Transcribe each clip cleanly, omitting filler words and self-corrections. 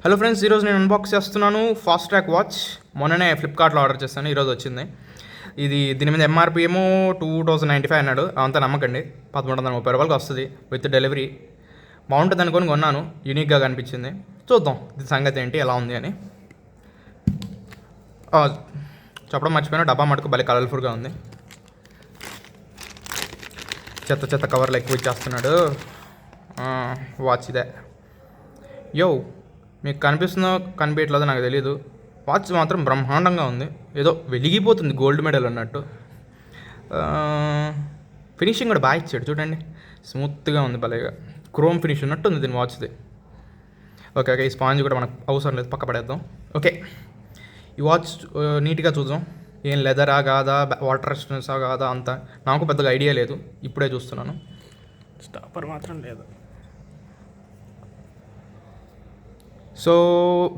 Hello friends, ఈరోజు నేను unbox చేస్తున్నాను ఫాస్ట్ ట్రాక్ వాచ్. మొన్ననే ఫ్లిప్కార్ట్లో ఆర్డర్ చేస్తాను, ఈరోజు వచ్చింది. దీని మీద ఎంఆర్పి ఏమో 2095 అన్నాడు. అంతా నమ్మకండి, 1330 రూపాయలకి వస్తుంది విత్ డెలివరీ. బాగుంటుంది అనుకొని కొన్నాను, యూనిక్గా కనిపించింది. చూద్దాం ఇది సంగతి ఏంటి, ఎలా ఉంది అని. చెప్పడం మర్చిపోయినా, డబ్బా మటుకు భలే కలర్ఫుల్గా ఉంది. చెత్త చెత్త కవర్లు ఎక్కువ ఇచ్చేస్తున్నాడు. వాచ్ ఇదే. యో, మీకు కనిపిస్తుందో కనిపించట్లేదో నాకు తెలియదు. వాచ్ మాత్రం బ్రహ్మాండంగా ఉంది, ఏదో వెలిగిపోతుంది గోల్డ్ మెడల్ అన్నట్టు. ఫినిషింగ్ కూడా బాగా ఇచ్చాడు, చూడండి స్మూత్గా ఉంది, భలేగా క్రోమ్ ఫినిష్ ఉన్నట్టు ఉంది దీని వాచ్ది. ఓకే, ఈ స్పాంజ్ కూడా మనకు అవసరం లేదు, పక్క పడేద్దాం. ఓకే, ఈ వాచ్ నీట్గా చూద్దాం. ఏం లెదరా కాదా, వాటర్ రెసిస్టెన్సా కాదా, అంతా నాకు పెద్దగా ఐడియా లేదు, ఇప్పుడే చూస్తున్నాను. స్టాపర్ మాత్రం లేదు. సో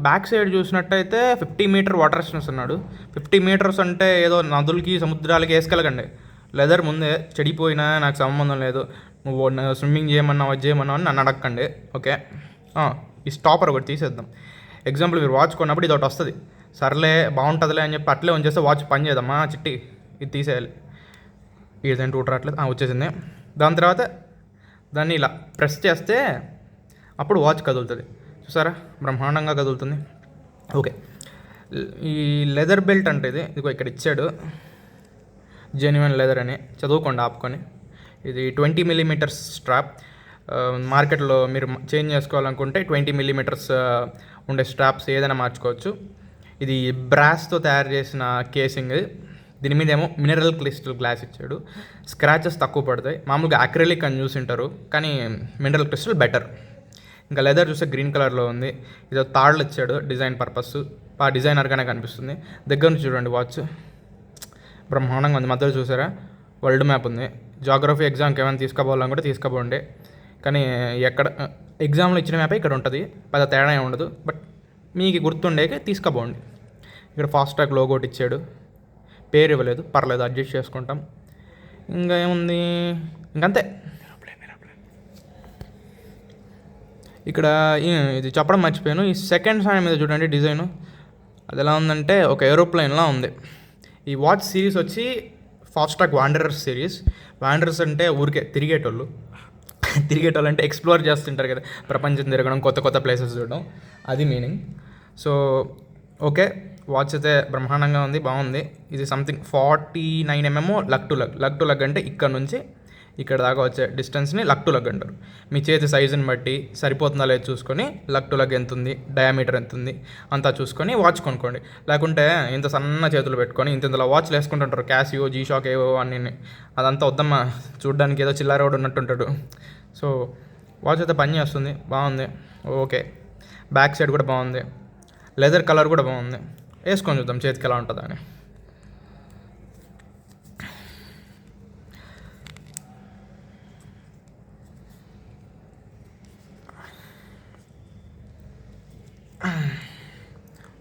బ్యాక్ సైడ్ చూసినట్టయితే 50 మీటర్ వాటర్ రెసిస్టెన్స్ అన్నాడు. 50 మీటర్స్ అంటే ఏదో నదులకి సముద్రాలకి వేసుకెళ్ళకండి. లెదర్ ముందే చెడిపోయినా నాకు సంబంధం లేదు, నువ్వు స్విమ్మింగ్ చేయమన్నావు అది చేయమన్నావు అని నన్ను అడగండి. ఓకే, ఈ స్టాపర్ ఒకటి తీసేద్దాం. ఎగ్జాంపుల్, మీరు వాచ్ కొన్నప్పుడు ఇది ఒకటి వస్తుంది, సర్లే బాగుంటుందిలే అని చెప్పి అట్లే ఉంచేస్తే వాచ్ పని చేయదమ్మా చిట్టి, ఇది తీసేయాలి. ఏదైనా టూటర్ అట్లేదు వచ్చేసింది. దాని తర్వాత దాన్ని ఇలా ప్రెస్ చేస్తే అప్పుడు వాచ్ కదులుతుంది. చూసారా, బ్రహ్మాండంగా కదులుతుంది. ఓకే, ఈ లెదర్ బెల్ట్ అంటే ఇదిగో ఇక్కడ ఇచ్చాడు, జెన్యున్ లెదర్ అని, చదువుకోండి ఆపుకొని. ఇది 20 మిల్లీమీటర్స్ స్ట్రాప్. మార్కెట్లో మీరు చేంజ్ చేసుకోవాలనుకుంటే 20 మిల్లీమీటర్స్ ఉండే స్ట్రాప్స్ ఏదైనా మార్చుకోవచ్చు. ఇది బ్రాస్తో తయారు చేసిన కేసింగ్. దీని మీద ఏమో మినరల్ క్రిస్టల్ గ్లాస్ ఇచ్చాడు, స్క్రాచెస్ తక్కువ పడతాయి. మామూలుగా అక్రిలిక్ అని చూసింటారు, కానీ మినరల్ క్రిస్టల్ బెటర్. ఇంకా లెదర్ చూస్తే గ్రీన్ కలర్లో ఉంది. ఇదో తాళ్ళు ఇచ్చాడు డిజైన్ పర్పస్, డిజైనర్గానే కనిపిస్తుంది. దగ్గర నుంచి చూడండి, వాచ్ బ్రహ్మాండంగా ఉంది. మధ్యలో చూసారా వరల్డ్ మ్యాప్ ఉంది. జాగ్రఫీ ఎగ్జామ్కి ఏమైనా తీసుకోపోవాలని కూడా తీసుకోపోండి, కానీ ఎక్కడ ఎగ్జామ్లో ఇచ్చిన మ్యాపే ఇక్కడ ఉంటుంది, పెద్ద తేడా ఏమి ఉండదు, బట్ మీకు గుర్తుండేకి తీసుకోపోండి. ఇక్కడ ఫాస్ట్ ట్రాక్ లోగో ఒకటి ఇచ్చాడు, పేరు ఇవ్వలేదు, పర్లేదు అడ్జస్ట్ చేసుకుంటాం. ఇంకా ఏముంది, ఇంకంతే. ఇక్కడ ఇది చెప్పడం మర్చిపోయాను, ఈ సెకండ్ హ్యాండ్ మీద చూడండి డిజైను, అది ఎలా ఉందంటే ఒక ఏరోప్లేన్లా ఉంది. ఈ వాచ్ సిరీస్ వచ్చి fast track wanderers series. Wanderers అంటే ఊరికే తిరిగేటోళ్ళు అంటే ఎక్స్ప్లోర్ చేస్తుంటారు కదా, ప్రపంచం తిరగడం, కొత్త కొత్త ప్లేసెస్ చూడడం, అది మీనింగ్. సో ఓకే, వాచ్ అయితే బ్రహ్మాండంగా ఉంది, బాగుంది. ఇది సంథింగ్ 49 mm లగ్ టు లగ్ అంటే ఇక్కడ నుంచి ఇక్కడ దాకా వచ్చే డిస్టెన్స్ని లగ్ టు లగ్ అంటారు. మీ చేతి సైజుని బట్టి సరిపోతుందా లేదు చూసుకొని లగ్ టు లగ్ ఎంత ఉంది, డయామీటర్ ఎంత ఉంది అంతా చూసుకొని వాచ్ కొనుక్కోండి. లేకుంటే ఇంత సన్న చేతులు పెట్టుకొని ఇంతలా వాచ్లు వేసుకుంటుంటారు, క్యాసియో, జీషాక్ ఏవో అన్నీ. అదంతా వద్దమ్మా, చూడ్డానికి ఏదో చిల్లారోడు ఉన్నట్టుంటాడు. సో వాచ్ అయితే పని చేస్తుంది, బాగుంది. ఓకే, బ్యాక్ సైడ్ కూడా బాగుంది, లెదర్ కలర్ కూడా బాగుంది. వేసుకొని చూద్దాం చేతికి ఎలా ఉంటుందా అని.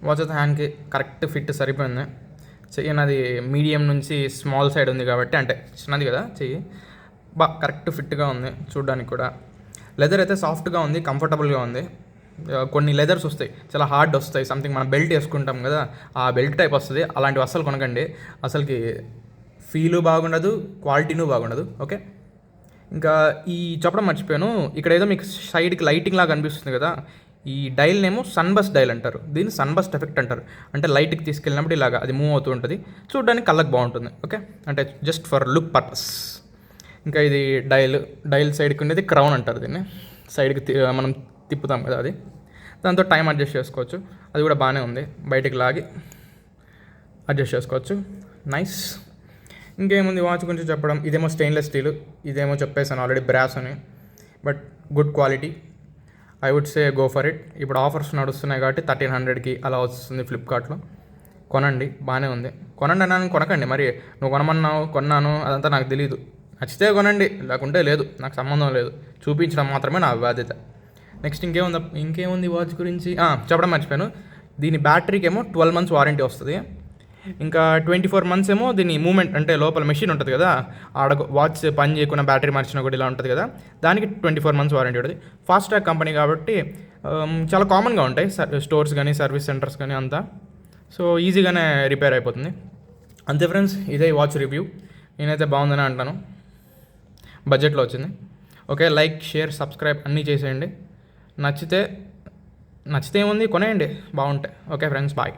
వాచ్ అయితే హ్యాండ్కి కరెక్ట్ ఫిట్ సరిపోయింది. చెయ్యి నాది మీడియం నుంచి స్మాల్ సైడ్ ఉంది కాబట్టి, అంటే చిన్నది కదా చెయ్యి, కరెక్ట్ ఫిట్గా ఉంది చూడడానికి కూడా. లెదర్ అయితే సాఫ్ట్గా ఉంది, కంఫర్టబుల్గా ఉంది. కొన్ని లెదర్స్ వస్తాయి చాలా హార్డ్ వస్తాయి, సంథింగ్ మనం బెల్ట్ వేసుకుంటాం కదా, ఆ బెల్ట్ టైప్ వస్తుంది, అలాంటివి అస్సలు కొనకండి. అసలుకి ఫీలు బాగుండదు, క్వాలిటీను బాగుండదు. ఓకే, ఇంకా ఈ చెప్పడం మర్చిపోయాను, ఇక్కడ ఏదో మీకు సైడ్కి లైటింగ్ లాగా అనిపిస్తుంది కదా, ఈ డైల్నేమో సన్బస్ట్ డైల్ అంటారు, దీన్ని సన్బస్ట్ ఎఫెక్ట్ అంటారు. అంటే లైట్కి తీసుకెళ్ళినప్పుడు ఇలాగా అది మూవ్ అవుతూ ఉంటుంది, చూడడానికి కళ్ళకి బాగుంటుంది. ఓకే, అంటే జస్ట్ ఫర్ లుక్ పర్పస్. ఇంకా ఇది డైల్ సైడ్కి ఉండేది క్రౌన్ అంటారు, దీన్ని సైడ్కి మనం తిప్పుతాం కదా అది, దాంతో టైం అడ్జస్ట్ చేసుకోవచ్చు. అది కూడా బాగానే ఉంది, బయటికి లాగి అడ్జస్ట్ చేసుకోవచ్చు. నైస్. ఇంకేముంది వాచ్ గురించి చెప్పడం, ఇదేమో స్టెయిన్లెస్ స్టీల్, ఇదేమో చెప్పేసాను ఆల్రెడీ బ్రాస్ అని, but good quality. I would say go for it. ఇప్పుడు ఆఫర్స్ నడుస్తున్నాయి కాబట్టి 1300కి అలా వస్తుంది ఫ్లిప్కార్ట్లో. కొనండి, బాగానే ఉంది. కొనండి అన్నాను, కొనకండి మరి. నువ్వు కొనమన్నావు, కొన్నాను, అదంతా నాకు తెలియదు. నచ్చితే కొనండి, లేకుంటే లేదు, నాకు సంబంధం లేదు. చూపించడం మాత్రమే నా బాధ్యత. నెక్స్ట్ ఇంకేముంది వాచ్ గురించి చెప్పడం మర్చిపోయాను, దీని బ్యాటరీకి ఏమో 12 months వారంటీ వస్తుంది. ఇంకా 24 months ఏమో దీని మూమెంట్, అంటే లోపల మెషిన్ ఉంటుంది కదా, ఆడ వాచ్ పని చేయకుండా బ్యాటరీ మార్చినా కూడా ఇలా ఉంటుంది కదా, దానికి 24 months వారంటీ ఉంటుంది. ఫాస్ట్ ట్రాక్ కంపెనీ కాబట్టి చాలా కామన్గా ఉంటాయి స్టోర్స్ కానీ సర్వీస్ సెంటర్స్ కానీ అంతా. సో ఈజీగానే రిపేర్ అయిపోతుంది. అంతే ఫ్రెండ్స్, ఇదే వాచ్ రివ్యూ. నేనైతే బాగుందని అంటాను, బడ్జెట్లో వచ్చింది. ఓకే, లైక్, షేర్, సబ్స్క్రైబ్ అన్నీ చేసేయండి. నచ్చితే ఏముంది, కొనేయండి బాగుంటాయి. Okay friends, bye.